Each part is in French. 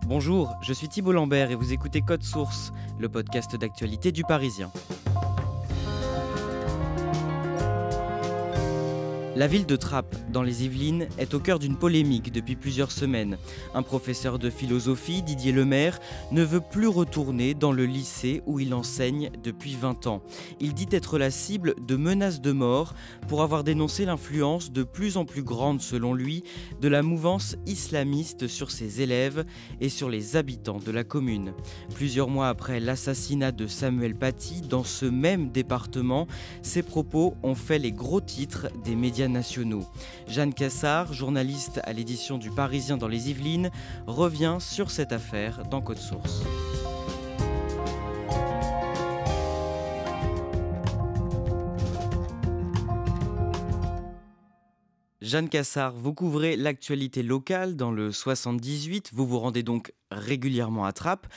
Bonjour, je suis Thibault Lambert et vous écoutez Code Source, le podcast d'actualité du Parisien. La ville de Trappes, dans les Yvelines, est au cœur d'une polémique depuis plusieurs semaines. Un professeur de philosophie, Didier Lemaire, ne veut plus retourner dans le lycée où il enseigne depuis 20 ans. Il dit être la cible de menaces de mort pour avoir dénoncé l'influence de plus en plus grande, selon lui, de la mouvance islamiste sur ses élèves et sur les habitants de la commune. Plusieurs mois après l'assassinat de Samuel Paty, dans ce même département, ses propos ont fait les gros titres des médias nationaux. Jeanne Cassard, journaliste à l'édition du Parisien dans les Yvelines, revient sur cette affaire dans Code Source. Jeanne Cassard, vous couvrez l'actualité locale dans le 78, vous vous rendez donc régulièrement à Trappes.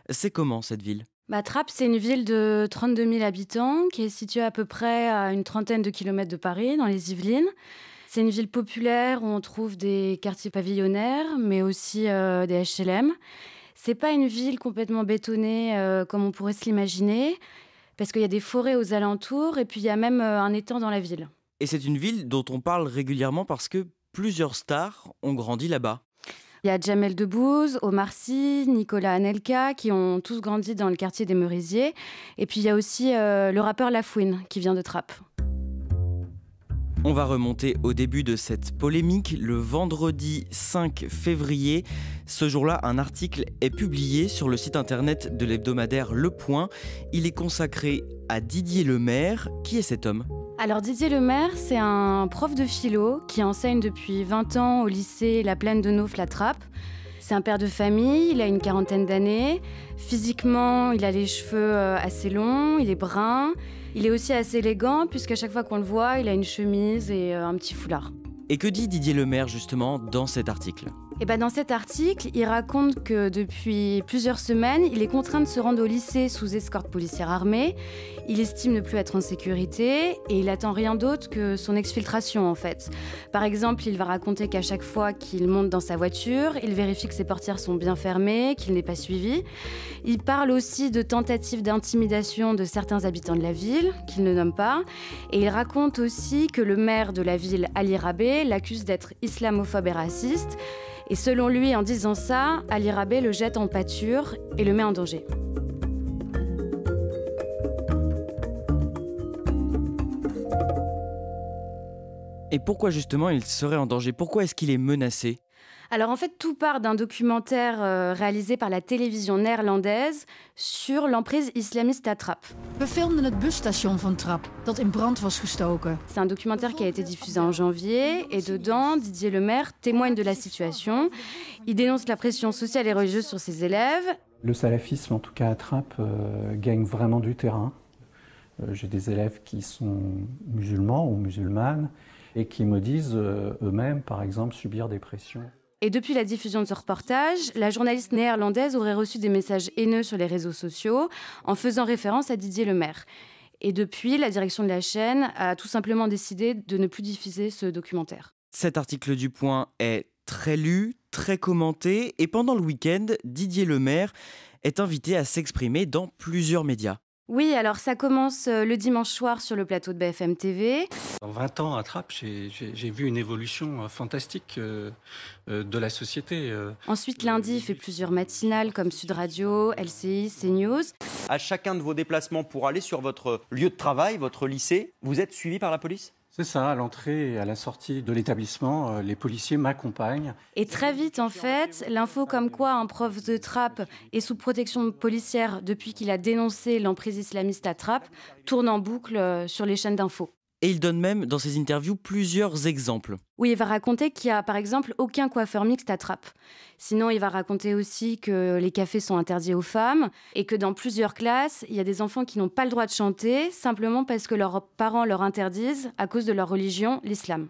C'est comment cette ville ? Trappes, c'est une ville de 32 000 habitants qui est située à peu près à une trentaine de kilomètres de Paris, dans les Yvelines. C'est une ville populaire où on trouve des quartiers pavillonnaires, mais aussi des HLM. C'est pas une ville complètement bétonnée comme on pourrait se l'imaginer, parce qu'il y a des forêts aux alentours et puis il y a même un étang dans la ville. Et c'est une ville dont on parle régulièrement parce que plusieurs stars ont grandi là-bas. Il y a Jamel Debbouze, Omar Sy, Nicolas Anelka qui ont tous grandi dans le quartier des Merisiers. Et puis il y a aussi le rappeur La Fouine qui vient de Trappes. On va remonter au début de cette polémique, le vendredi 5 février. Ce jour-là, un article est publié sur le site internet de l'hebdomadaire Le Point. Il est consacré à Didier Lemaire. Qui est cet homme ? Alors Didier Lemaire, c'est un prof de philo qui enseigne depuis 20 ans au lycée La Plaine de Naufle à Trappes. C'est un père de famille, il a une quarantaine d'années. Physiquement, il a les cheveux assez longs, il est brun. Il est aussi assez élégant puisqu'à chaque fois qu'on le voit, il a une chemise et un petit foulard. Et que dit Didier Lemaire justement dans cet article ? Dans cet article, il raconte que depuis plusieurs semaines, il est contraint de se rendre au lycée sous escorte policière armée. Il estime ne plus être en sécurité et il attend rien d'autre que son exfiltration en fait. Par exemple, il va raconter qu'à chaque fois qu'il monte dans sa voiture, il vérifie que ses portières sont bien fermées, qu'il n'est pas suivi. Il parle aussi de tentatives d'intimidation de certains habitants de la ville, qu'il ne nomme pas. Et il raconte aussi que le maire de la ville, Ali Rabeh, l'accuse d'être islamophobe et raciste. Et selon lui, en disant ça, Ali Rabeh le jette en pâture et le met en danger. Et pourquoi justement il serait en danger ? Pourquoi est-ce qu'il est menacé ? Alors en fait, tout part d'un documentaire réalisé par la télévision néerlandaise sur l'emprise islamiste à Trappes. We filmden het busstation van Trappes, dat in brand was gestoken. C'est un documentaire qui a été diffusé en janvier et dedans, Didier Lemaire témoigne de la situation. Il dénonce la pression sociale et religieuse sur ses élèves. Le salafisme, en tout cas à Trappes, gagne vraiment du terrain. J'ai des élèves qui sont musulmans ou musulmanes et qui me disent eux-mêmes, par exemple, subir des pressions. Et depuis la diffusion de ce reportage, la journaliste néerlandaise aurait reçu des messages haineux sur les réseaux sociaux en faisant référence à Didier Lemaire. Et depuis, la direction de la chaîne a tout simplement décidé de ne plus diffuser ce documentaire. Cet article du Point est très lu, très commenté, et pendant le week-end, Didier Lemaire est invité à s'exprimer dans plusieurs médias. Oui, alors ça commence le dimanche soir sur le plateau de BFM TV. En 20 ans à Trappes, j'ai vu une évolution fantastique de la société. Ensuite, lundi, il fait plusieurs matinales comme Sud Radio, LCI, CNews. À chacun de vos déplacements pour aller sur votre lieu de travail, votre lycée, vous êtes suivi par la police ? C'est ça, à l'entrée et à la sortie de l'établissement, les policiers m'accompagnent. Et très vite, en fait, l'info comme quoi un prof de Trappes est sous protection policière depuis qu'il a dénoncé l'emprise islamiste à Trappes tourne en boucle sur les chaînes d'infos. Et il donne même dans ses interviews plusieurs exemples. Oui, il va raconter qu'il n'y a par exemple aucun coiffeur mixte à Trappes. Sinon, il va raconter aussi que les cafés sont interdits aux femmes et que dans plusieurs classes, il y a des enfants qui n'ont pas le droit de chanter simplement parce que leurs parents leur interdisent à cause de leur religion, l'islam.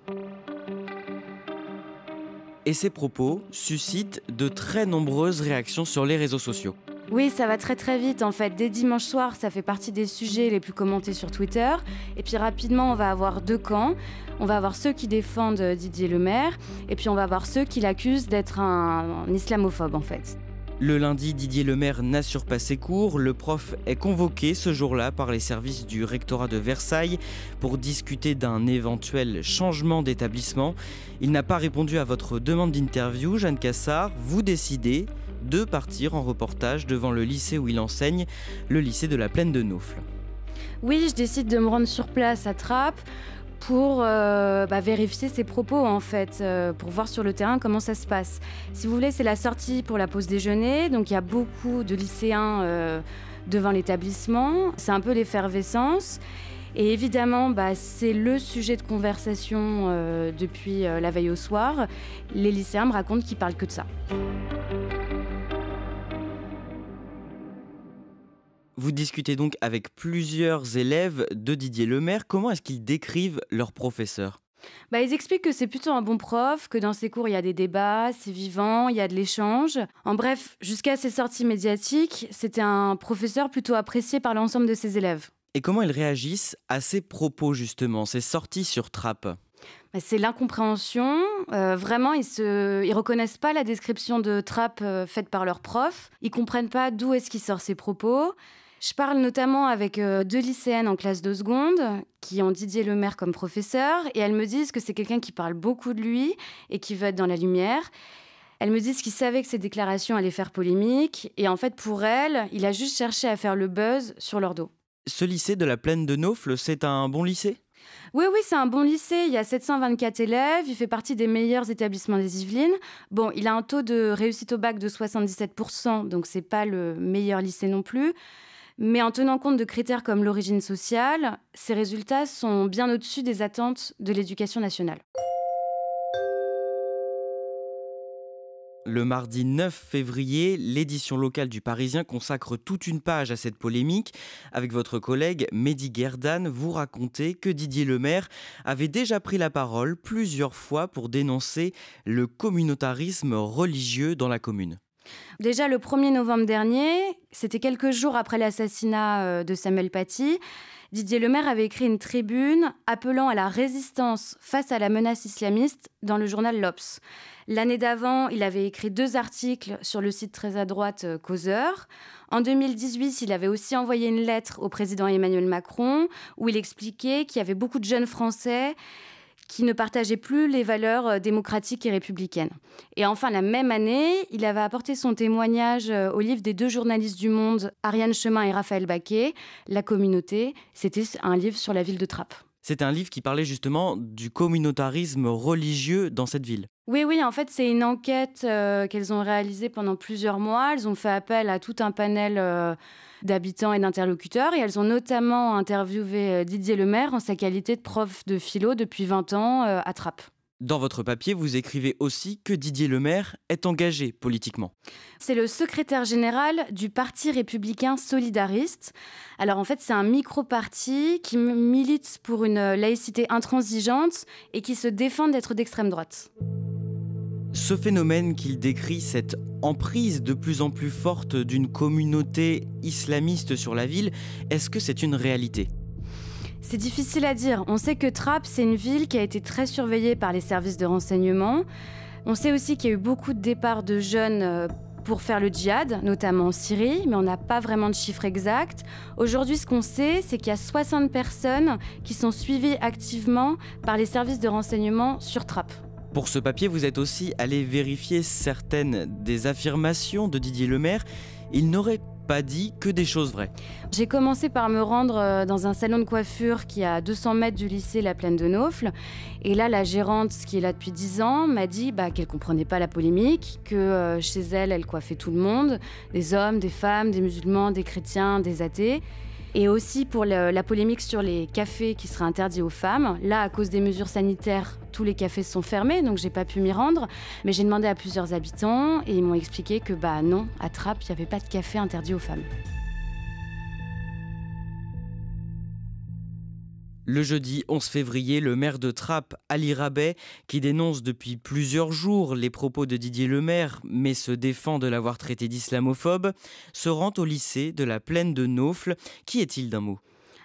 Et ces propos suscitent de très nombreuses réactions sur les réseaux sociaux. Oui, ça va très très vite en fait. Dès dimanche soir, ça fait partie des sujets les plus commentés sur Twitter. Et puis rapidement, on va avoir deux camps. On va avoir ceux qui défendent Didier Lemaire et puis on va avoir ceux qui l'accusent d'être un islamophobe en fait. Le lundi, Didier Lemaire n'assure pas ses cours. Le prof est convoqué ce jour-là par les services du rectorat de Versailles pour discuter d'un éventuel changement d'établissement. Il n'a pas répondu à votre demande d'interview, Jeanne Cassard. Vous décidez de partir en reportage devant le lycée où il enseigne, le lycée de la Plaine de Naufle. Oui, je décide de me rendre sur place à Trappes pour vérifier ses propos en fait, pour voir sur le terrain comment ça se passe. Si vous voulez, c'est la sortie pour la pause déjeuner, donc il y a beaucoup de lycéens devant l'établissement. C'est un peu l'effervescence. Et évidemment, c'est le sujet de conversation depuis la veille au soir. Les lycéens me racontent qu'ils parlent que de ça. Vous discutez donc avec plusieurs élèves de Didier Lemaire. Comment est-ce qu'ils décrivent leur professeur ? Ils expliquent que c'est plutôt un bon prof, que dans ses cours, il y a des débats, c'est vivant, il y a de l'échange. En bref, jusqu'à ses sorties médiatiques, c'était un professeur plutôt apprécié par l'ensemble de ses élèves. Et comment ils réagissent à ces propos, justement, ces sorties sur Trappes ? C'est l'incompréhension. Vraiment, ils reconnaissent pas la description de Trappes faite par leur prof. Ils comprennent pas d'où est-ce qu'il sort ces propos. Je parle notamment avec 2 lycéennes en classe de seconde qui ont Didier Lemaire comme professeur et elles me disent que c'est quelqu'un qui parle beaucoup de lui et qui veut être dans la lumière. Elles me disent qu'ils savaient que ces déclarations allaient faire polémique et en fait pour elles, il a juste cherché à faire le buzz sur leur dos. Ce lycée de la Plaine de Naufle, c'est un bon lycée ? Oui, c'est un bon lycée. Il y a 724 élèves. Il fait partie des meilleurs établissements des Yvelines. Bon, il a un taux de réussite au bac de 77%, donc c'est pas le meilleur lycée non plus. Mais en tenant compte de critères comme l'origine sociale, ces résultats sont bien au-dessus des attentes de l'éducation nationale. Le mardi 9 février, l'édition locale du Parisien consacre toute une page à cette polémique. Avec votre collègue Mehdi Guerdane, vous racontez que Didier Lemaire avait déjà pris la parole plusieurs fois pour dénoncer le communautarisme religieux dans la commune. Déjà, le 1er novembre dernier, c'était quelques jours après l'assassinat de Samuel Paty, Didier Lemaire avait écrit une tribune appelant à la résistance face à la menace islamiste dans le journal l'Obs. L'année d'avant, il avait écrit 2 articles sur le site très à droite Causeur. En 2018, il avait aussi envoyé une lettre au président Emmanuel Macron où il expliquait qu'il y avait beaucoup de jeunes Français qui ne partageait plus les valeurs démocratiques et républicaines. Et enfin, la même année, il avait apporté son témoignage au livre des 2 journalistes du Monde, Ariane Chemin et Raphaël Baquet, La communauté. C'était un livre sur la ville de Trappes. C'est un livre qui parlait justement du communautarisme religieux dans cette ville. Oui, en fait, c'est une enquête qu'elles ont réalisée pendant plusieurs mois. Elles ont fait appel à tout un panel d'habitants et d'interlocuteurs. Et elles ont notamment interviewé Didier Lemaire en sa qualité de prof de philo depuis 20 ans à Trappes. Dans votre papier, vous écrivez aussi que Didier Lemaire est engagé politiquement. C'est le secrétaire général du Parti républicain solidariste. Alors en fait, c'est un micro-parti qui milite pour une laïcité intransigeante et qui se défend d'être d'extrême droite. Ce phénomène qu'il décrit, cette emprise de plus en plus forte d'une communauté islamiste sur la ville, est-ce que c'est une réalité ? C'est difficile à dire. On sait que Trappes, c'est une ville qui a été très surveillée par les services de renseignement. On sait aussi qu'il y a eu beaucoup de départs de jeunes pour faire le djihad, notamment en Syrie, mais on n'a pas vraiment de chiffres exacts. Aujourd'hui, ce qu'on sait, c'est qu'il y a 60 personnes qui sont suivies activement par les services de renseignement sur Trappes. Pour ce papier, vous êtes aussi allé vérifier certaines des affirmations de Didier Lemaire. Il n'aurait pas dit que des choses vraies. J'ai commencé par me rendre dans un salon de coiffure qui est à 200 mètres du lycée La Plaine de Naufle. Et là, la gérante, qui est là depuis 10 ans, m'a dit qu'elle ne comprenait pas la polémique, que chez elle, elle coiffait tout le monde, des hommes, des femmes, des musulmans, des chrétiens, des athées. Et aussi pour la polémique sur les cafés qui seraient interdits aux femmes. Là, à cause des mesures sanitaires, tous les cafés sont fermés, donc j'ai pas pu m'y rendre. Mais j'ai demandé à plusieurs habitants et ils m'ont expliqué que non, à Trappes, il n'y avait pas de café interdit aux femmes. Le jeudi 11 février, le maire de Trappes, Ali Rabet, qui dénonce depuis plusieurs jours les propos de Didier Lemaire, mais se défend de l'avoir traité d'islamophobe, se rend au lycée de la Plaine de Naufle. Qui est-il d'un mot ?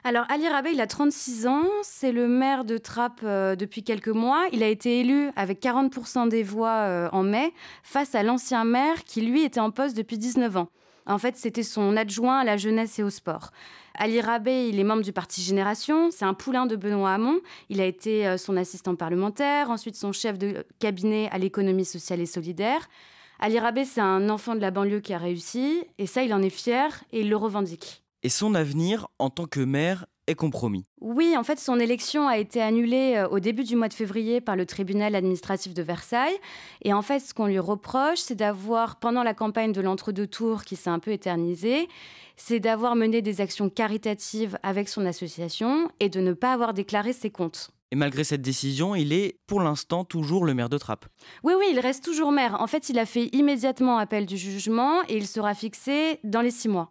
Alors, Ali Rabeh, il a 36 ans, c'est le maire de Trappes depuis quelques mois. Il a été élu avec 40% des voix en mai, face à l'ancien maire qui, lui, était en poste depuis 19 ans. En fait, c'était son adjoint à la jeunesse et au sport. Ali Rabeh, il est membre du parti Génération, c'est un poulain de Benoît Hamon. Il a été son assistant parlementaire, ensuite son chef de cabinet à l'économie sociale et solidaire. Ali Rabeh, c'est un enfant de la banlieue qui a réussi, et ça, il en est fier et il le revendique. Et son avenir en tant que maire est compromis. Oui, en fait, son élection a été annulée au début du mois de février par le tribunal administratif de Versailles. Et en fait, ce qu'on lui reproche, c'est d'avoir, pendant la campagne de l'entre-deux tours qui s'est un peu éternisée, c'est d'avoir mené des actions caritatives avec son association et de ne pas avoir déclaré ses comptes. Et malgré cette décision, il est pour l'instant toujours le maire de Trappes. Oui, il reste toujours maire. En fait, il a fait immédiatement appel du jugement et il sera fixé dans les 6 mois.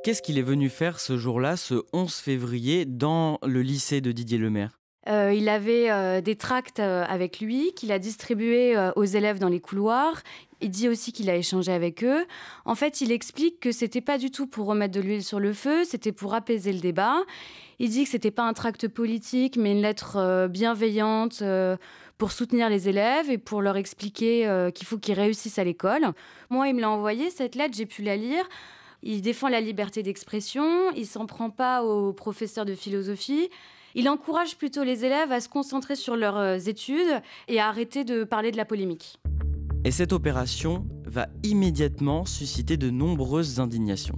Qu'est-ce qu'il est venu faire ce jour-là, ce 11 février, dans le lycée de Didier Lemaire ? Il avait des tracts avec lui qu'il a distribués aux élèves dans les couloirs. Il dit aussi qu'il a échangé avec eux. En fait, il explique que c'était pas du tout pour remettre de l'huile sur le feu, c'était pour apaiser le débat. Il dit que c'était pas un tract politique, mais une lettre bienveillante pour soutenir les élèves et pour leur expliquer qu'il faut qu'ils réussissent à l'école. Moi, il me l'a envoyé, cette lettre, j'ai pu la lire. Il défend la liberté d'expression, il s'en prend pas aux professeurs de philosophie. Il encourage plutôt les élèves à se concentrer sur leurs études et à arrêter de parler de la polémique. Et cette opération va immédiatement susciter de nombreuses indignations.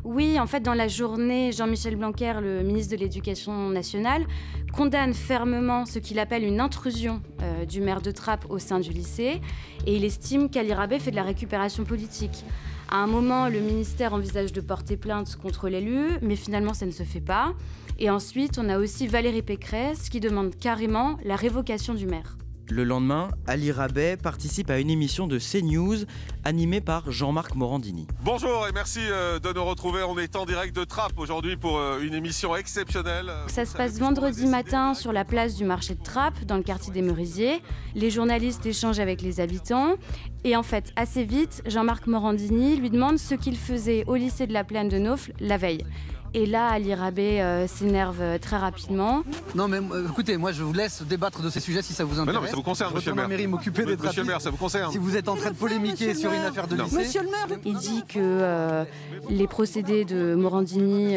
Oui, en fait, dans la journée, Jean-Michel Blanquer, le ministre de l'Éducation nationale, condamne fermement ce qu'il appelle une intrusion du maire de Trappes au sein du lycée et il estime qu'Ali Rabeh fait de la récupération politique. À un moment, le ministère envisage de porter plainte contre l'élu, mais finalement, ça ne se fait pas. Et ensuite, on a aussi Valérie Pécresse qui demande carrément la révocation du maire. Le lendemain, Ali Rabeh participe à une émission de CNews animée par Jean-Marc Morandini. Bonjour et merci de nous retrouver. On est en direct de Trappes aujourd'hui pour une émission exceptionnelle. Ça se passe vendredi matin sur la place du marché de Trappes, dans le quartier des Merisiers. Les journalistes échangent avec les habitants. Et en fait, assez vite, Jean-Marc Morandini lui demande ce qu'il faisait au lycée de la Plaine de Naufle la veille. Et là, Ali Rabeh s'énerve très rapidement. Non, mais écoutez, moi je vous laisse débattre de ces sujets si ça vous intéresse. Mais non, mais ça vous concerne, monsieur le maire. Mairie m'occuper des Monsieur le maire, ça vous concerne. Si vous êtes en train de polémiquer sur une affaire de lycée. Monsieur le maire, Il dit que les procédés de Morandini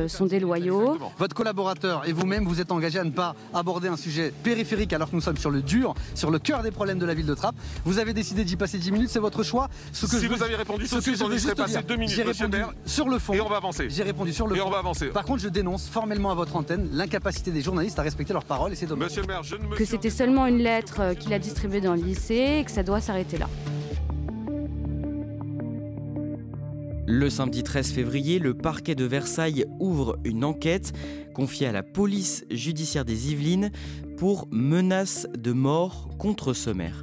sont déloyaux. Votre collaborateur et vous-même, vous êtes engagés à ne pas aborder un sujet périphérique alors que nous sommes sur le dur, sur le cœur des problèmes de la ville de Trappes. Vous avez décidé d'y passer 10 minutes, c'est votre choix. Si vous aviez répondu tout de suite, on y serait passé 2 minutes, monsieur le maire. Sur le fond. Et on va avancer. J'ai répondu sur le fond. Et on va avancer. Par contre, je dénonce formellement à votre antenne l'incapacité des journalistes à respecter leurs paroles et c'est dommage. Monsieur le maire, je ne me Que c'était seulement une lettre qu'il a distribuée dans le lycée et que ça doit s'arrêter là. Le samedi 13 février, le parquet de Versailles ouvre une enquête confiée à la police judiciaire des Yvelines pour menace de mort contre ce maire.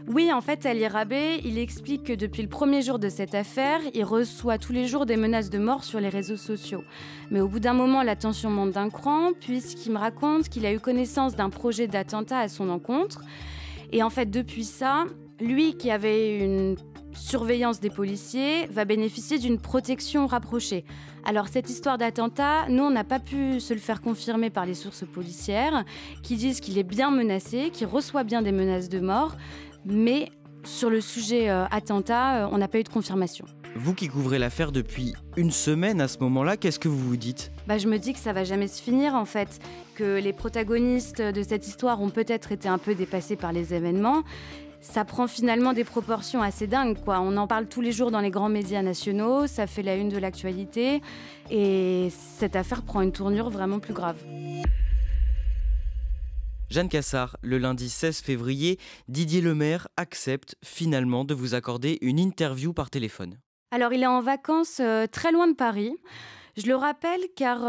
Oui, en fait, Ali Rabeh, il explique que depuis le premier jour de cette affaire, il reçoit tous les jours des menaces de mort sur les réseaux sociaux. Mais au bout d'un moment, la tension monte d'un cran, puisqu'il me raconte qu'il a eu connaissance d'un projet d'attentat à son encontre. Et en fait, depuis ça, lui qui avait une surveillance des policiers va bénéficier d'une protection rapprochée. Alors cette histoire d'attentat, nous on n'a pas pu se le faire confirmer par les sources policières qui disent qu'il est bien menacé, qu'il reçoit bien des menaces de mort, mais sur le sujet attentat, on n'a pas eu de confirmation. Vous qui couvrez l'affaire depuis une semaine à ce moment-là, qu'est-ce que vous vous dites ? Je me dis que ça va jamais se finir en fait, que les protagonistes de cette histoire ont peut-être été un peu dépassés par les événements. Ça prend finalement des proportions assez dingues, quoi. On en parle tous les jours dans les grands médias nationaux, ça fait la une de l'actualité et cette affaire prend une tournure vraiment plus grave. Jeanne Cassard, le lundi 16 février, Didier Lemaire accepte finalement de vous accorder une interview par téléphone. Alors il est en vacances très loin de Paris. Je le rappelle car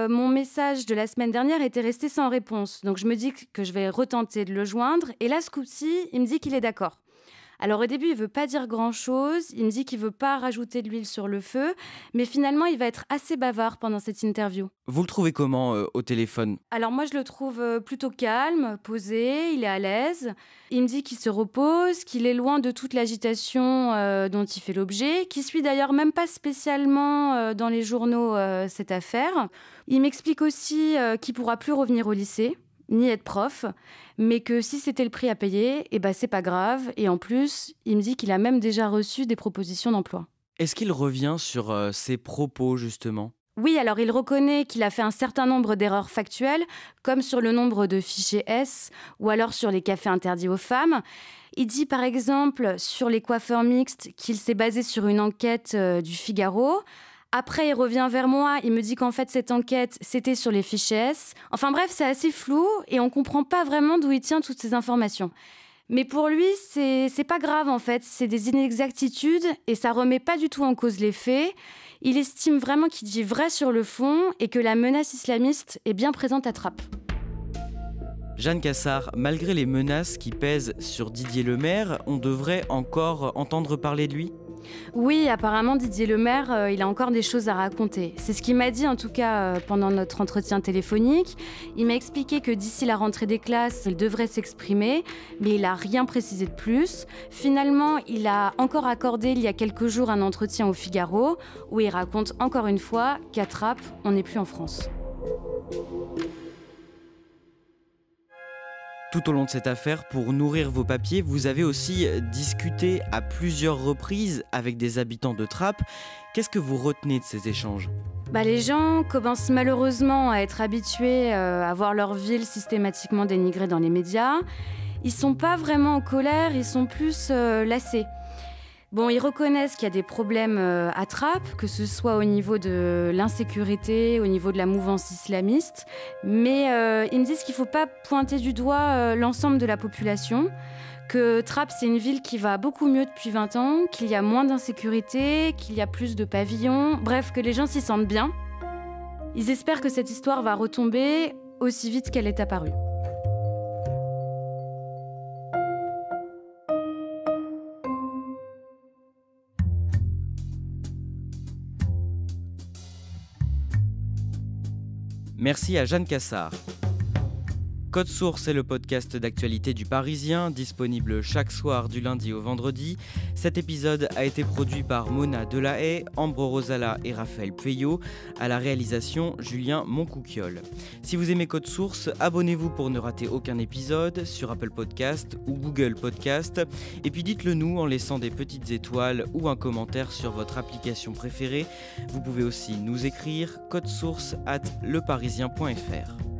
mon message de la semaine dernière était resté sans réponse. Donc je me dis que je vais retenter de le joindre. Et là, ce coup-ci, il me dit qu'il est d'accord. Alors au début, il veut pas dire grand-chose, il me dit qu'il veut pas rajouter de l'huile sur le feu, mais finalement, il va être assez bavard pendant cette interview. Vous le trouvez comment au téléphone ? Alors moi, je le trouve plutôt calme, posé, il est à l'aise. Il me dit qu'il se repose, qu'il est loin de toute l'agitation dont il fait l'objet, qu'il suit d'ailleurs même pas spécialement dans les journaux cette affaire. Il m'explique aussi qu'il pourra plus revenir au lycée, ni être prof, mais que si c'était le prix à payer, c'est pas grave. Et en plus, il me dit qu'il a même déjà reçu des propositions d'emploi. Est-ce qu'il revient sur ses propos, justement ? Oui, alors il reconnaît qu'il a fait un certain nombre d'erreurs factuelles, comme sur le nombre de fichiers S, ou alors sur les cafés interdits aux femmes. Il dit par exemple sur les coiffeurs mixtes qu'il s'est basé sur une enquête du Figaro. Après, il revient vers moi, il me dit qu'en fait, cette enquête, c'était sur les fichiers S. Enfin bref, c'est assez flou et on ne comprend pas vraiment d'où il tient toutes ces informations. Mais pour lui, c'est pas grave en fait, c'est des inexactitudes et ça remet pas du tout en cause les faits. Il estime vraiment qu'il dit vrai sur le fond et que la menace islamiste est bien présente à Trappes. Jeanne Cassard, malgré les menaces qui pèsent sur Didier Lemaire, on devrait encore entendre parler de lui ? Oui, apparemment Didier Lemaire, il a encore des choses à raconter. C'est ce qu'il m'a dit en tout cas pendant notre entretien téléphonique. Il m'a expliqué que d'ici la rentrée des classes, il devrait s'exprimer, mais il n'a rien précisé de plus. Finalement, il a encore accordé il y a quelques jours un entretien au Figaro où il raconte encore une fois qu'à Trappes, on n'est plus en France. Tout au long de cette affaire, pour nourrir vos papiers, vous avez aussi discuté à plusieurs reprises avec des habitants de Trappes. Qu'est-ce que vous retenez de ces échanges ? Les gens commencent malheureusement à être habitués à voir leur ville systématiquement dénigrée dans les médias. Ils sont pas vraiment en colère, ils sont plus lassés. Bon, ils reconnaissent qu'il y a des problèmes à Trappes, que ce soit au niveau de l'insécurité, au niveau de la mouvance islamiste, mais ils me disent qu'il ne faut pas pointer du doigt l'ensemble de la population, que Trappes, c'est une ville qui va beaucoup mieux depuis 20 ans, qu'il y a moins d'insécurité, qu'il y a plus de pavillons, bref, que les gens s'y sentent bien. Ils espèrent que cette histoire va retomber aussi vite qu'elle est apparue. Merci à Jeanne Cassard. Code Source est le podcast d'actualité du Parisien, disponible chaque soir du lundi au vendredi. Cet épisode a été produit par Mona Delahaye, Ambre Rosala et Raphaël Pueyo, à la réalisation Julien Moncouquiol. Si vous aimez Code Source, abonnez-vous pour ne rater aucun épisode sur Apple Podcast ou Google Podcast. Et puis dites-le nous en laissant des petites étoiles ou un commentaire sur votre application préférée. Vous pouvez aussi nous écrire codesource@leparisien.fr.